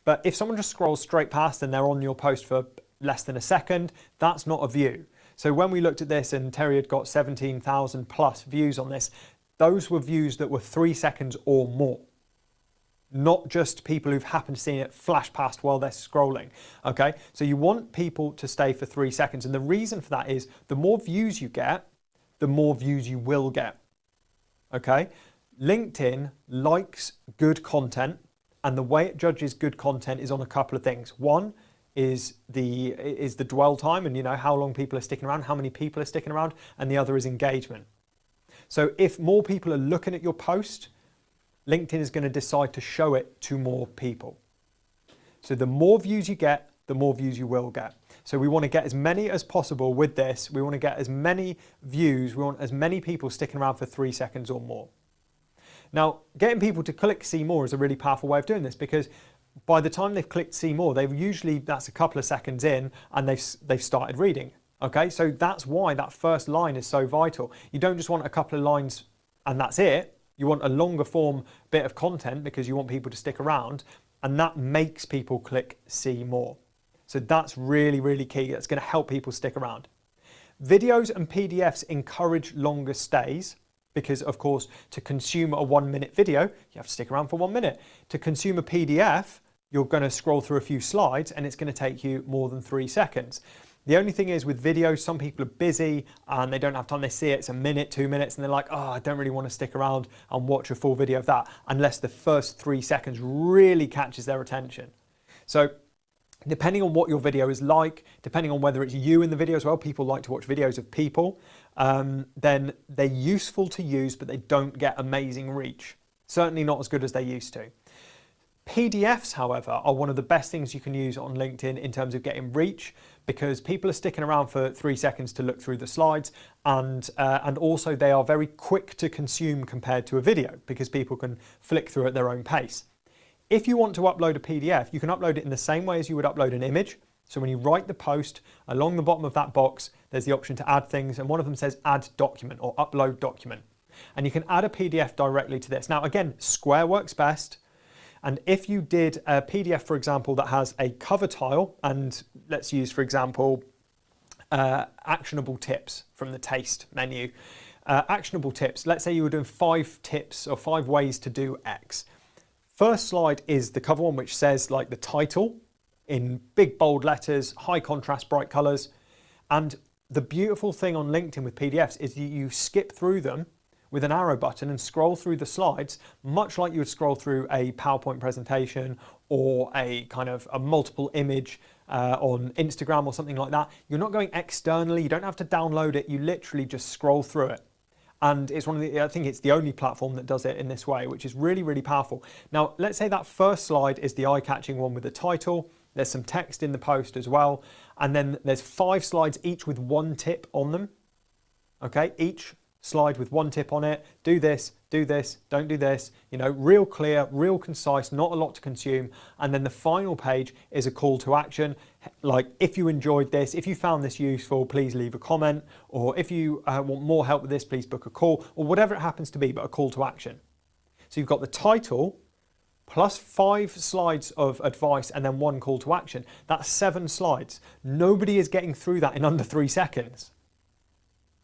Speaker 1: But if someone just scrolls straight past and they're on your post for less than a second, that's not a view. So when we looked at this and Terry had got 17,000 plus views on this, those were views that were 3 seconds or more. Not just people who've happened to see it flash past while they're scrolling, okay? So you want people to stay for 3 seconds. And the reason for that is the more views you get, the more views you will get, okay? LinkedIn likes good content, and the way it judges good content is on a couple of things. One is the dwell time, and how long people are sticking around, how many people are sticking around, and the other is engagement. So if more people are looking at your post, LinkedIn is going to decide to show it to more people. So the more views you get, the more views you will get. So we want to get as many as possible with this. We want to get as many views. We want as many people sticking around for 3 seconds or more. Now, getting people to click see more is a really powerful way of doing this, because by the time they've clicked see more, that's a couple of seconds in and they've started reading. Okay, so that's why that first line is so vital. You don't just want a couple of lines and that's it. You want a longer form bit of content because you want people to stick around, and that makes people click see more. So that's really, really key. That's going to help people stick around. Videos and PDFs encourage longer stays because, of course, to consume a 1-minute video, you have to stick around for 1 minute. To consume a PDF, you're going to scroll through a few slides and it's going to take you more than 3 seconds. The only thing is with videos, some people are busy and they don't have time. They see it's a minute, 2 minutes, and they're like, oh, I don't really want to stick around and watch a full video of that unless the first 3 seconds really catches their attention. So depending on what your video is like, depending on whether it's you in the video as well, people like to watch videos of people, then they're useful to use, but they don't get amazing reach. Certainly not as good as they used to. PDFs, however, are one of the best things you can use on LinkedIn in terms of getting reach, because people are sticking around for 3 seconds to look through the slides, and also they are very quick to consume compared to a video because people can flick through at their own pace. If you want to upload a PDF, you can upload it in the same way as you would upload an image. So when you write the post, along the bottom of that box, there's the option to add things, and one of them says add document or upload document. And you can add a PDF directly to this. Now again, Square works best. And if you did a PDF, for example, that has a cover tile, and let's use, for example, actionable tips from the taste menu. Actionable tips, let's say you were doing 5 tips or 5 ways to do X. First slide is the cover one, which says like the title in big bold letters, high contrast, bright colors. And the beautiful thing on LinkedIn with PDFs is you skip through them with an arrow button and scroll through the slides, much like you would scroll through a PowerPoint presentation or a kind of a multiple image on Instagram or something like that. You're not going externally. You don't have to download it. You literally just scroll through it. And it's I think it's the only platform that does it in this way, which is really, really powerful. Now, let's say that first slide is the eye-catching one with the title. There's some text in the post as well. And then there's 5 slides, each with 1 tip on them. Okay, each slide with 1 tip on it. Do this, don't do this. Real clear, real concise, not a lot to consume. And then the final page is a call to action. Like, if you enjoyed this, if you found this useful, please leave a comment. Or if you want more help with this, please book a call, or whatever it happens to be, but a call to action. So you've got the title plus 5 slides of advice and then 1 call to action. That's 7 slides. Nobody is getting through that in under 3 seconds.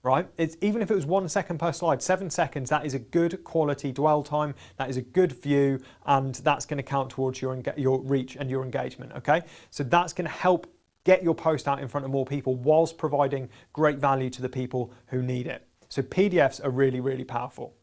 Speaker 1: Right? Even if it was 1 second per slide, 7 seconds, that is a good quality dwell time. That is a good view, and that's going to count towards your reach and your engagement. Okay, so that's going to help get your post out in front of more people whilst providing great value to the people who need it. So PDFs are really, really powerful.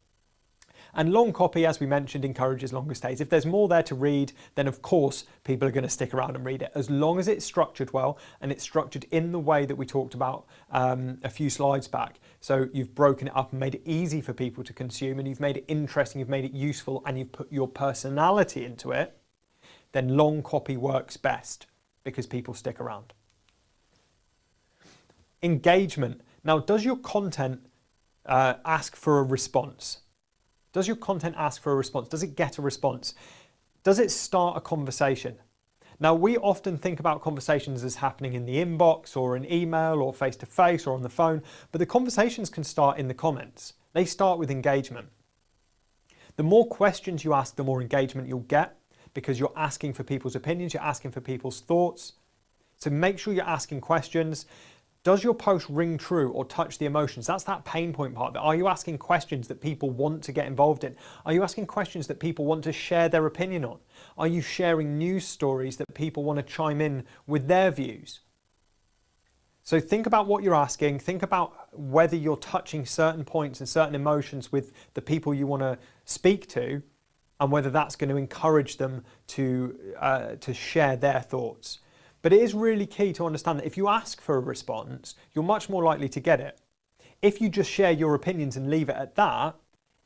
Speaker 1: And long copy, as we mentioned, encourages longer stays. If there's more there to read, then of course people are going to stick around and read it, as long as it's structured well and it's structured in the way that we talked about a few slides back. So you've broken it up and made it easy for people to consume, and you've made it interesting, you've made it useful, and you've put your personality into it, then long copy works best because people stick around. Engagement. Now, does your content ask for a response? Does your content ask for a response? Does it get a response? Does it start a conversation? Now, we often think about conversations as happening in the inbox or in email or face-to-face or on the phone, but the conversations can start in the comments. They start with engagement. The more questions you ask, the more engagement you'll get, because you're asking for people's opinions, you're asking for people's thoughts. So make sure you're asking questions. Does your post ring true or touch the emotions? That's that pain point part. Are you asking questions that people want to get involved in? Are you asking questions that people want to share their opinion on? Are you sharing news stories that people want to chime in with their views? So think about what you're asking, think about whether you're touching certain points and certain emotions with the people you want to speak to, and whether that's going to encourage them to share their thoughts. But it is really key to understand that if you ask for a response, you're much more likely to get it. If you just share your opinions and leave it at that,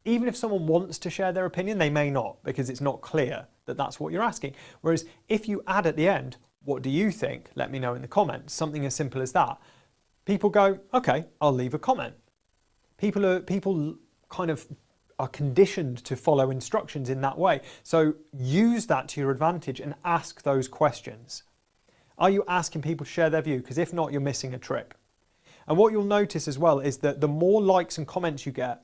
Speaker 1: even if someone wants to share their opinion, they may not, because it's not clear that that's what you're asking. Whereas if you add at the end, what do you think? Let me know in the comments. Something as simple as that. People go, okay, I'll leave a comment. People kind of are conditioned to follow instructions in that way. So use that to your advantage and ask those questions. Are you asking people to share their view? Because if not, you're missing a trick. And what you'll notice as well is that the more likes and comments you get,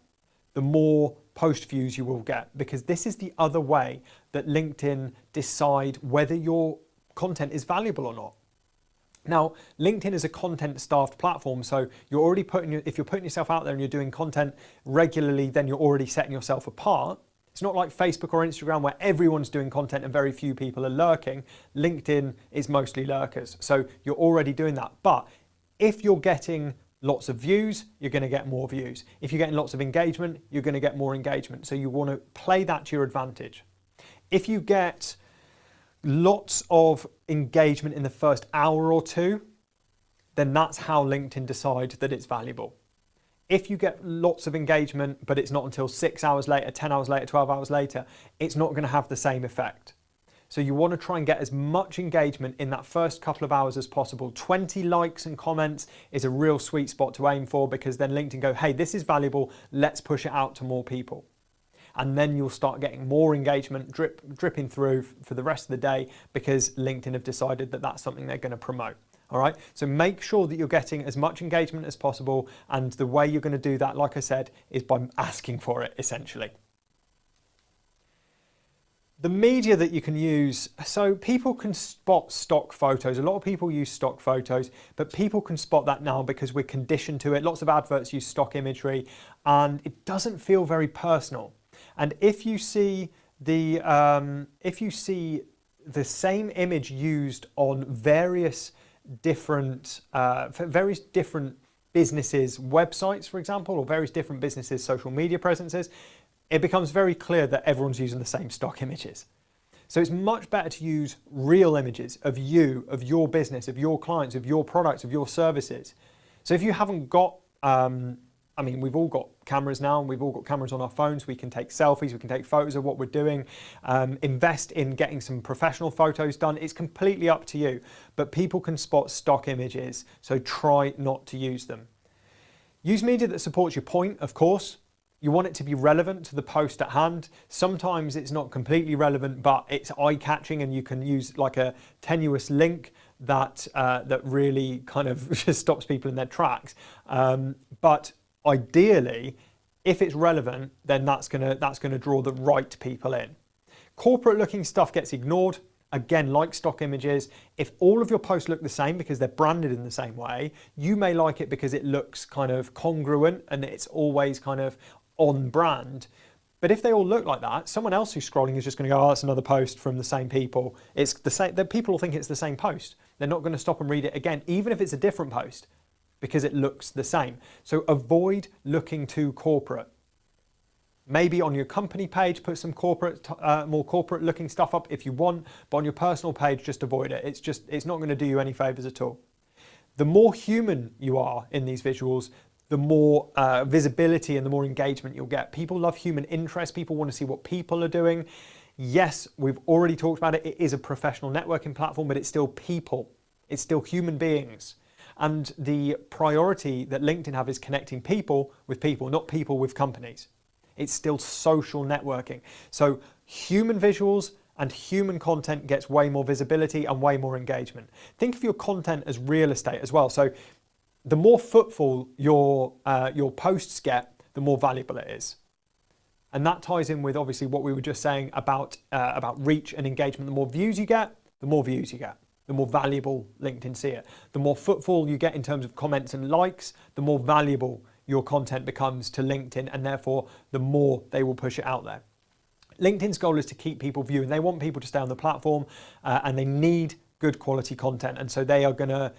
Speaker 1: the more post views you will get, because this is the other way that LinkedIn decide whether your content is valuable or not. Now, LinkedIn is a content staffed platform, so you're already if you're putting yourself out there and you're doing content regularly, then you're already setting yourself apart. It's not like Facebook or Instagram where everyone's doing content and very few people are lurking. LinkedIn is mostly lurkers, so you're already doing that. But if you're getting lots of views, you're going to get more views. If you're getting lots of engagement, you're going to get more engagement. So you want to play that to your advantage. If you get lots of engagement in the first hour or two, then that's how LinkedIn decide that it's valuable. If you get lots of engagement, but it's not until 6 hours later, 10 hours later, 12 hours later, it's not going to have the same effect. So you want to try and get as much engagement in that first couple of hours as possible. 20 likes and comments is a real sweet spot to aim for, because then LinkedIn go, hey, this is valuable, let's push it out to more people. And then you'll start getting more engagement dripping through for the rest of the day, because LinkedIn have decided that that's something they're going to promote. All right, so make sure that you're getting as much engagement as possible, and the way you're going to do that, like I said, is by asking for it, essentially. The media that you can use, so people can spot stock photos. A lot of people use stock photos, but people can spot that now because we're conditioned to it. Lots of adverts use stock imagery, and it doesn't feel very personal. And if you see the same image used on various different businesses' websites, for example, or various different businesses' social media presences, it becomes very clear that everyone's using the same stock images. So it's much better to use real images of you, of your business, of your clients, of your products, of your services. So if you haven't got, we've all got cameras now, and we've all got cameras on our phones. We can take selfies, we can take photos of what we're doing, invest in getting some professional photos done. It's completely up to you, but people can spot stock images, so try not to use them. Use media that supports your point, of course. You want it to be relevant to the post at hand. Sometimes it's not completely relevant, but it's eye-catching, and you can use like a tenuous link that really kind of just stops people in their tracks. But ideally, if it's relevant, then that's gonna draw the right people in. Corporate-looking stuff gets ignored. Again, like stock images, if all of your posts look the same because they're branded in the same way, you may like it because it looks kind of congruent and it's always kind of on brand. But if they all look like that, someone else who's scrolling is just going to go, oh, that's another post from the same people. It's the same. The people will think it's the same post. They're not going to stop and read it again, even if it's a different post, because it looks the same. So avoid looking too corporate. Maybe on your company page, put some more corporate looking stuff up if you want, but on your personal page, just avoid it. It's not going to do you any favors at all. The more human you are in these visuals, the more visibility and the more engagement you'll get. People love human interest. People want to see what people are doing. Yes, we've already talked about it. It is a professional networking platform, but it's still people. It's still human beings. And the priority that LinkedIn have is connecting people, not people with companies. It's still social networking. So human visuals and human content gets way more visibility and way more engagement. Think of your content as real estate as well. So the more footfall your posts get, the more valuable it is. And that ties in with obviously what we were just saying about reach and engagement. The more views you get, the more views you get. The more valuable LinkedIn see it. The more footfall you get in terms of comments and likes, the more valuable your content becomes to LinkedIn, and therefore the more they will push it out there. LinkedIn's goal is to keep people viewing. They want people to stay on the platform, and they need good quality content, and so they're gonna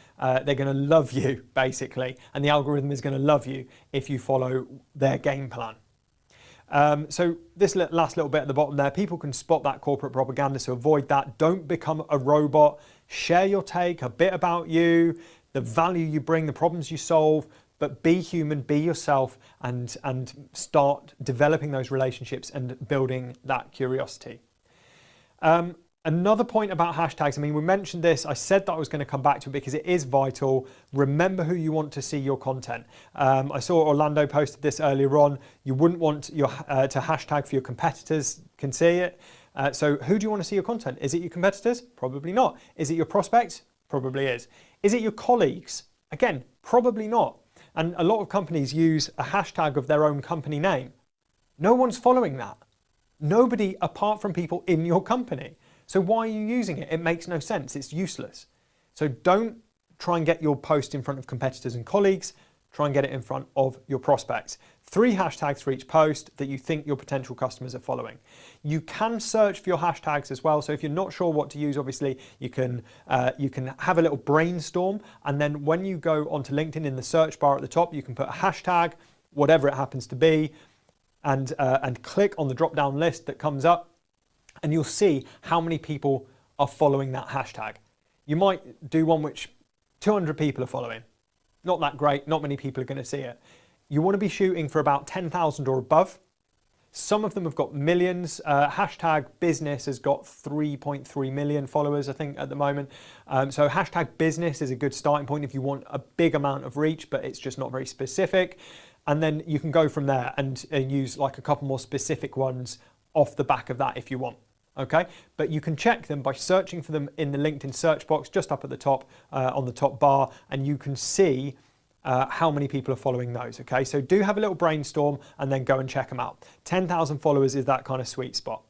Speaker 1: love you basically, and the algorithm is gonna love you if you follow their game plan. So this last little bit at the bottom there, people can spot that corporate propaganda, so avoid that. Don't become a robot. Share your take, a bit about you, the value you bring, the problems you solve, but be human, be yourself, and start developing those relationships and building that curiosity. Another point about hashtags, I mean, we mentioned this, I said that I was going to come back to it because it is vital. Remember who you want to see your content. I saw Orlando posted this earlier on. You wouldn't want your to hashtag for your competitors can see it. So who do you want to see your content? Is it your competitors? Probably not. Is it your prospects? Probably is. Is it your colleagues? Again, probably not. And a lot of companies use a hashtag of their own company name. No one's following that. Nobody apart from people in your company. So why are you using it? It makes no sense. It's useless. So don't try and get your post in front of competitors and colleagues. Try and get it in front of your prospects. 3 hashtags for each post that you think your potential customers are following. You can search for your hashtags as well. So if you're not sure what to use, obviously you can have a little brainstorm, and then when you go onto LinkedIn in the search bar at the top, you can put a hashtag, whatever it happens to be, and click on the drop-down list that comes up, and you'll see how many people are following that hashtag. You might do one which 200 people are following. Not that great, not many people are going to see it. You want to be shooting for about 10,000 or above. Some of them have got millions. Hashtag business has got 3.3 million followers, I think, at the moment. So hashtag business is a good starting point if you want a big amount of reach, but it's just not very specific. And then you can go from there and use like a couple more specific ones off the back of that if you want. Okay, but you can check them by searching for them in the LinkedIn search box just up at the top on the top bar, and you can see how many people are following those. Okay, so do have a little brainstorm and then go and check them out. 10,000 followers is that kind of sweet spot.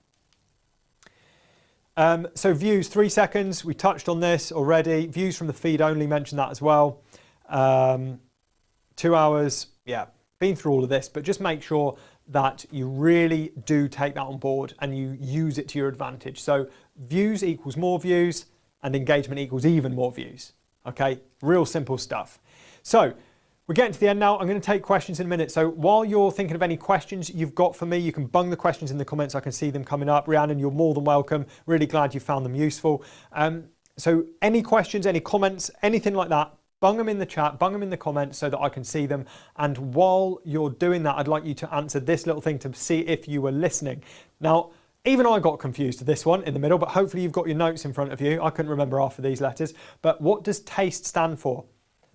Speaker 1: So views, 3 seconds. We touched on this already. Views from the feed only, mentioned that as well. 2 hours, yeah, been through all of this, but just make sure that you really do take that on board and you use it to your advantage. So views equals more views and engagement equals even more views. Okay, real simple stuff. So we're getting to the end now. I'm going to take questions in a minute. So while you're thinking of any questions you've got for me, you can bung the questions in the comments. I can see them coming up. Rhiannon, you're more than welcome. Really glad you found them useful. So any questions, any comments, anything like that, bung them in the chat, bung them in the comments so that I can see them. And while you're doing that, I'd like you to answer this little thing to see if you were listening. Now, even I got confused to this one in the middle, but hopefully you've got your notes in front of you. I couldn't remember half of these letters, but what does TASTE stand for?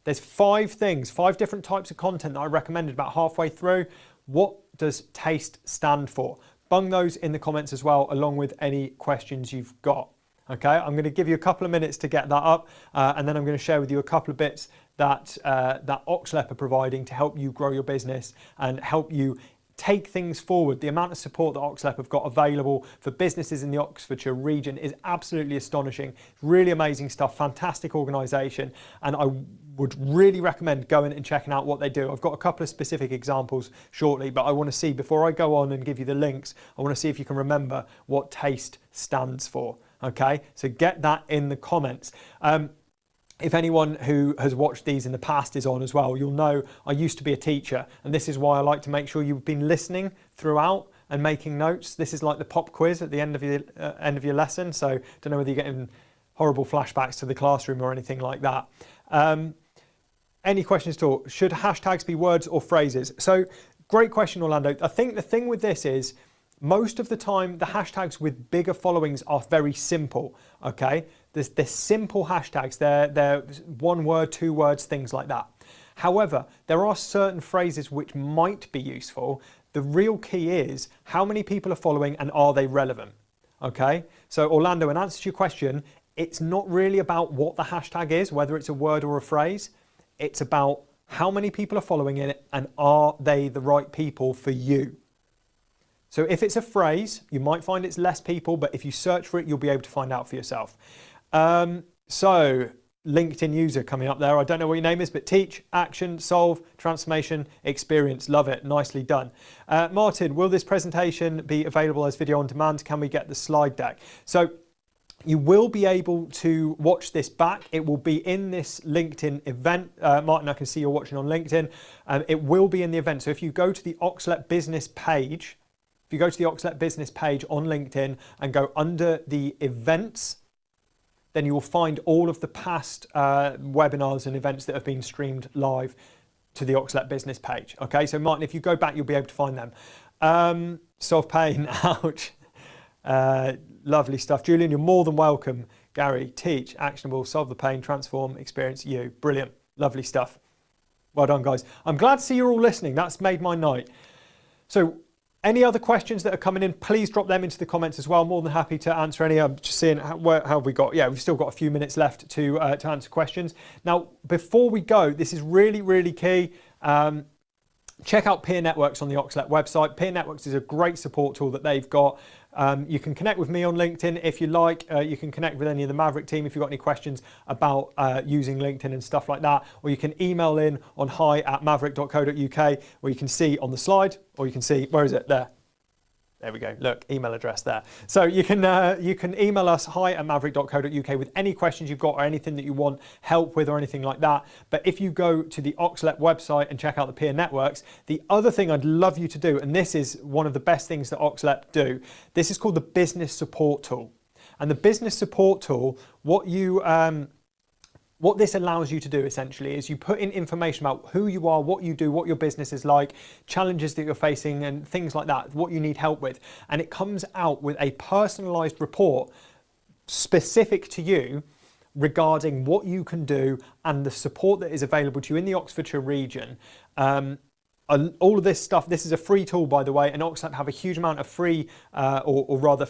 Speaker 1: There's 5 things, 5 different types of content that I recommended about halfway through. What does TASTE stand for? Bung those in the comments as well, along with any questions you've got. Okay, I'm going to give you a couple of minutes to get that up, and then I'm going to share with you a couple of bits that Oxlep are providing to help you grow your business and help you take things forward. The amount of support that Oxlep have got available for businesses in the Oxfordshire region is absolutely astonishing. Really amazing stuff, fantastic organisation, and I would really recommend going and checking out what they do. I've got a couple of specific examples shortly, but I want to see, before I go on and give you the links, I want to see if you can remember what TASTE stands for. Okay, so get that in the comments. If anyone who has watched these in the past is on as well, you'll know I used to be a teacher, and this is why I like to make sure you've been listening throughout and making notes. This is like the pop quiz at the end of your lesson, so don't know whether you're getting horrible flashbacks to the classroom or anything like that. Any questions at all? Should hashtags be words or phrases? So great question, Orlando. I think the thing with this is, most of the time, the hashtags with bigger followings are very simple, okay? They're simple hashtags. They're 1 word, 2 words, things like that. However, there are certain phrases which might be useful. The real key is how many people are following and are they relevant, okay? So Orlando, in answer to your question, it's not really about what the hashtag is, whether it's a word or a phrase. It's about how many people are following it and are they the right people for you. So if it's a phrase, you might find it's less people, but if you search for it, you'll be able to find out for yourself. So LinkedIn user coming up there. I don't know what your name is, but teach, action, solve, transformation, experience. Love it. Nicely done. Martin, will this presentation be available as video on demand? Can we get the slide deck? So You will be able to watch this back. It will be in this LinkedIn event. Martin, I can see you're watching on LinkedIn. It will be in the event. So if you go to the Oxlet business page, if you go to the Oxlet business page on LinkedIn and go under the events, then you will find all of the past webinars and events that have been streamed live to the Oxlet business page. Okay, so Martin, if you go back, you'll be able to find them. Solve pain, ouch. Lovely stuff. Julian, you're more than welcome. Gary, teach, actionable, solve the pain, transform, experience you. Brilliant. Lovely stuff. Well done, guys. I'm glad to see you're all listening. That's made my night. So any other questions that are coming in, please drop them into the comments as well. More than happy to answer any. I'm just seeing how have we got? Yeah, we've still got a few minutes left to answer questions. Now, before we go, this is really, really key. Check out Peer Networks on the Oxlet website. Peer Networks is a great support tool that they've got. You can connect with me on LinkedIn if you like. You can connect with any of the Maverick team if you've got any questions about using LinkedIn and stuff like that. Or you can email in on hi@maverick.co.uk, where you can see on the slide, or you can see, where is it? There we go. Look, email address there. So you can email us hi@maverick.co.uk with any questions you've got or anything that you want help with or anything like that. But if you go to the Oxlet website and check out the Peer Networks, the other thing I'd love you to do, and this is one of the best things that Oxlet do, this is called the Business Support Tool. And the Business Support Tool, what this allows you to do essentially is you put in information about who you are, what you do, what your business is like, challenges that you're facing and things like that, what you need help with. And it comes out with a personalized report specific to you regarding what you can do and the support that is available to you in the Oxfordshire region. All of this stuff, this is a free tool, by the way, and Oxlet have a huge amount of free or rather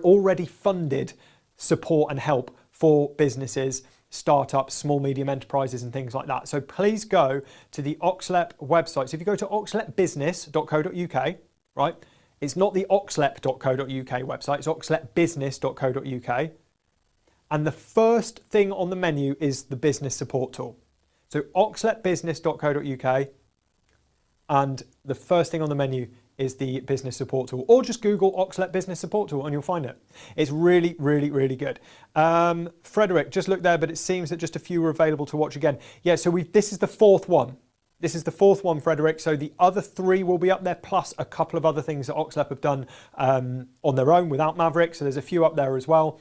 Speaker 1: already funded support and help for businesses, startups, small, medium enterprises and things like that. So please go to the Oxlet website. So if you go to oxletbusiness.co.uk, right? It's not the oxlep.co.uk website, it's oxletbusiness.co.uk. And the first thing on the menu is the business support tool. So oxletbusiness.co.uk, and the first thing on the menu is the business support tool, or just Google Oxlet business support tool and you'll find it. It's really, really, really good. Frederick, just look there, but it seems that just a few are available to watch again. Yeah, so this is the fourth one. This is the fourth one, Frederick. So the other three will be up there, plus a couple of other things that Oxlet have done on their own without Maverick. So there's a few up there as well.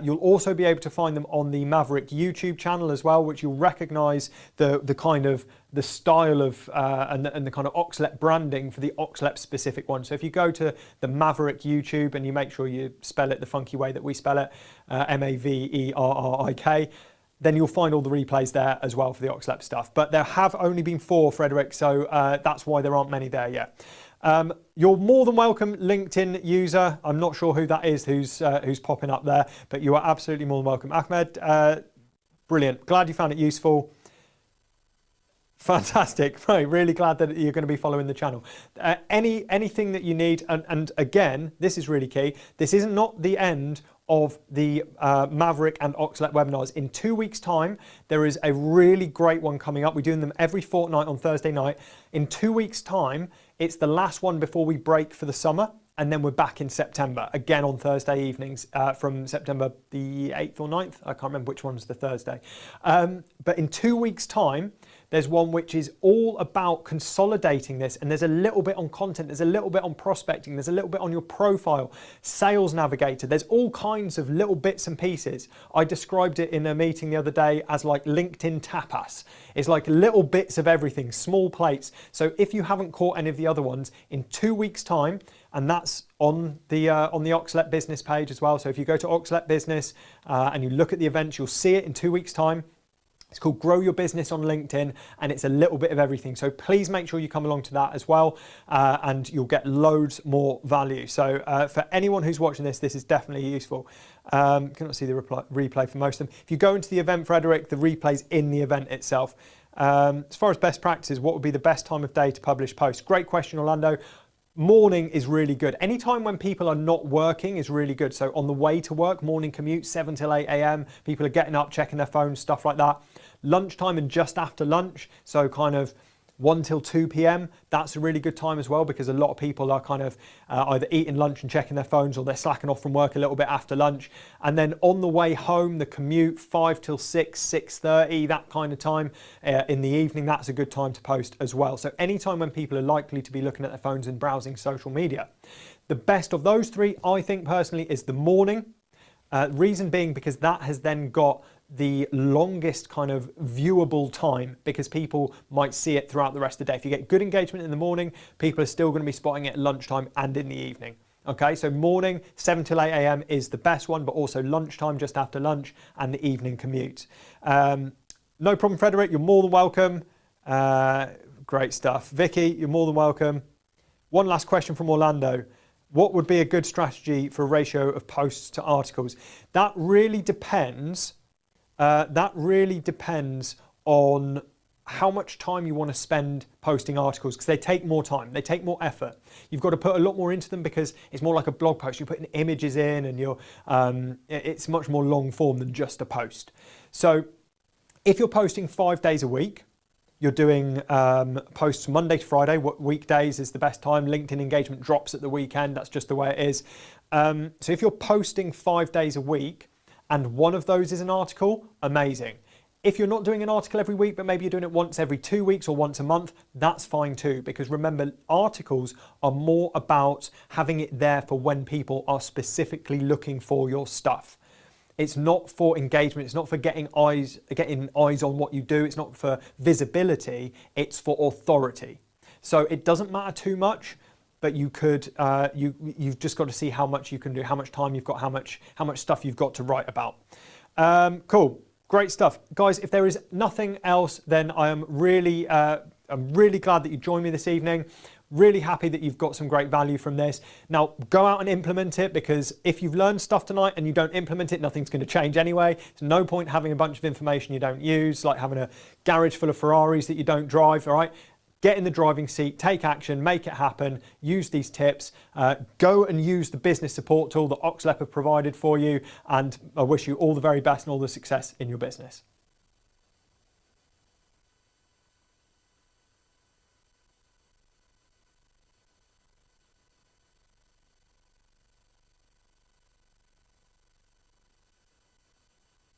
Speaker 1: You'll also be able to find them on the Maverick YouTube channel as well, which you'll recognize the kind of the style of and the kind of Oxlet branding for the Oxlet specific one. So if you go to the Maverick YouTube and you make sure you spell it the funky way that we spell it, Maverrik, then you'll find all the replays there as well for the Oxlet stuff. But there have only been 4, Frederick, so that's why there aren't many there yet. You're more than welcome, LinkedIn user. I'm not sure who that is who's popping up there, but you are absolutely more than welcome. Ahmed, brilliant. Glad you found it useful. Fantastic. Right, really glad that you're going to be following the channel. Anything that you need, and again, this is really key. This is not the end of the Maverick and Oxlet webinars. In 2 weeks' time, there is a really great one coming up. We're doing them every fortnight on Thursday night. In 2 weeks' time, it's the last one before we break for the summer, and then we're back in September, again on Thursday evenings from September the 8th or 9th. I can't remember which one's the Thursday. But in 2 weeks' time, there's one which is all about consolidating this, and there's a little bit on content, there's a little bit on prospecting, there's a little bit on your profile, sales navigator, there's all kinds of little bits and pieces. I described it in a meeting the other day as like LinkedIn tapas. It's like little bits of everything, small plates. So if you haven't caught any of the other ones, in 2 weeks' time, and that's on the Oxlet business page as well. So if you go to Oxlet business and you look at the events, you'll see it in 2 weeks' time. It's called Grow Your Business on LinkedIn, and it's a little bit of everything. So please make sure you come along to that as well, and you'll get loads more value. So for anyone who's watching this, this is definitely useful. Cannot see the replay for most of them. If you go into the event, Frederick, the replay's in the event itself. As far as best practices, what would be the best time of day to publish posts? Great question, Orlando. Morning is really good. Anytime when people are not working is really good. So on the way to work, morning commute, 7 till 8 a.m. People are getting up, checking their phones, stuff like that. Lunchtime and just after lunch. So kind of 1 till 2 p.m. That's a really good time as well, because a lot of people are kind of either eating lunch and checking their phones, or they're slacking off from work a little bit after lunch. And then on the way home, the commute, 5 till 6, 6:30, that kind of time in the evening, that's a good time to post as well. So anytime when people are likely to be looking at their phones and browsing social media. The best of those three, I think personally, is the morning. Reason being because that has then got the longest kind of viewable time, because people might see it throughout the rest of the day. If you get good engagement in the morning, people are still going to be spotting it at lunchtime and in the evening. Okay, so morning 7 till 8 a.m. is the best one, but also lunchtime just after lunch and the evening commute. No problem, Frederick, you're more than welcome. Great stuff. Vicky, you're more than welcome. One last question from Orlando. What would be a good strategy for a ratio of posts to articles? That really depends. On how much time you want to spend posting articles, because they take more time, they take more effort. You've got to put a lot more into them because it's more like a blog post. You're putting images in, and it's much more long form than just a post. So if you're posting 5 days a week, you're doing posts Monday to Friday. What weekdays is the best time? LinkedIn engagement drops at the weekend. That's just the way it is. So if you're posting 5 days a week and one of those is an article, amazing. If you're not doing an article every week, but maybe you're doing it once every 2 weeks or once a month, that's fine too. Because remember, articles are more about having it there for when people are specifically looking for your stuff. It's not for engagement. It's not for getting eyes on what you do. It's not for visibility. It's for authority. So it doesn't matter too much, but you could you've just got to see how much you can do, how much time you've got, how much stuff you've got to write about. Cool, great stuff, guys. If there is nothing else, then I'm really glad that you joined me this evening. Really happy that you've got some great value from this. Now go out and implement it, because if you've learned stuff tonight and you don't implement it, nothing's going to change anyway. There's no point having a bunch of information you don't use, like having a garage full of Ferraris that you don't drive. All right, get in the driving seat, take action, make it happen, use these tips, go and use the business support tool that Oxlep have provided for you, and I wish you all the very best and all the success in your business.